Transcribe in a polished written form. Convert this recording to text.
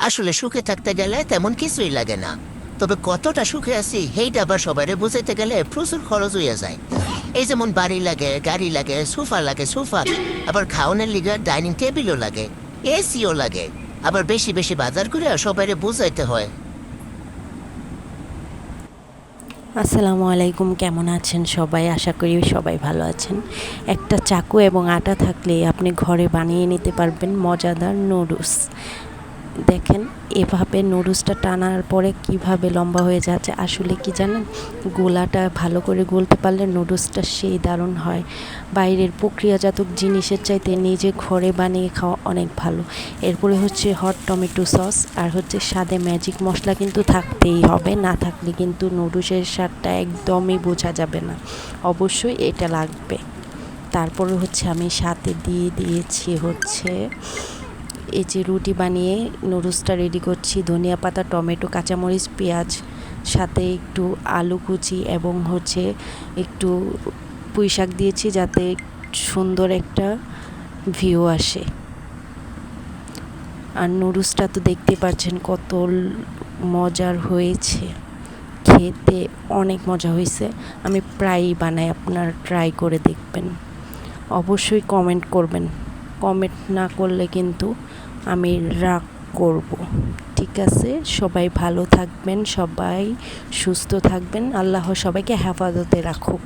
আসলে সুখে থাকতে গেলে তেমন কিছুই লাগে না, তবে কতটা সুখে আছি সেইটা আবার সবাইরে বুঝাইতে গেলে প্রচুর খরচ হইয়া যায়। এই যেমন বাড়ি লাগে, গাড়ি লাগে, সোফা, আবার খাওয়ানোর লিগে ডাইনিং টেবিলও লাগে, এসিও লাগে, আবার বেশি বেশি বাজার করে সবাইরে বুঝাইতে হয়। আসসালামু আলাইকুম, কেমন আছেন সবাই? আশা করি সবাই ভালো আছেন। একটা চাকু এবং আটা থাকলে আপনি ঘরে বানিয়ে নিতে পারবেন মজাদার নুডলস। দেখেন এভাবে নুডলসটা টানার পরে কিভাবে লম্বা হয়ে যাচ্ছে। আসলে কি জানেন, গোলাটা ভালো করে গলতে পারলে নুডলসটা সেই দারুণ হয়। বাইরের প্রক্রিয়াজাত জিনিসের চাইতে নিজে ঘরে বানিয়ে খাওয়া অনেক ভালো। এরপরে হচ্ছে হট টমেটো সস, আর হচ্ছে স্বাদে ম্যাজিক মশলা কিন্তু থাকতেই হবে, না থাকলে কিন্তু নুডলসের স্বাদটা একদমই বোঝা যাবে না। অবশ্যই এটা লাগবে। তারপরে হচ্ছে আমি সাথে দিয়ে দিয়েছি হচ্ছে এই যে রুটি বানিয়ে নুডলসটা রেডি করছি, ধনিয়া পাতা, টমেটো, কাঁচামরিচ, পেঁয়াজ, সাথে একটু আলু কুচি এবং হচ্ছে একটু পুঁই শাক দিয়েছি যাতে সুন্দর একটা ভিউ আসে। আর নুডলসটা তো দেখতে পাচ্ছেন কত মজার হয়েছে, খেতে অনেক মজা হয়েছে। আমি প্রায়ই বানাই, আপনারা ট্রাই করে দেখবেন। অবশ্যই কমেন্ট করবেন, কমেন্ট না করলে কিন্তু আমি রাগ করব। ঠিক আছে, সবাই ভালো থাকবেন, সবাই সুস্থ থাকবেন, আল্লাহ সবাইকে হেফাজতে রাখুক।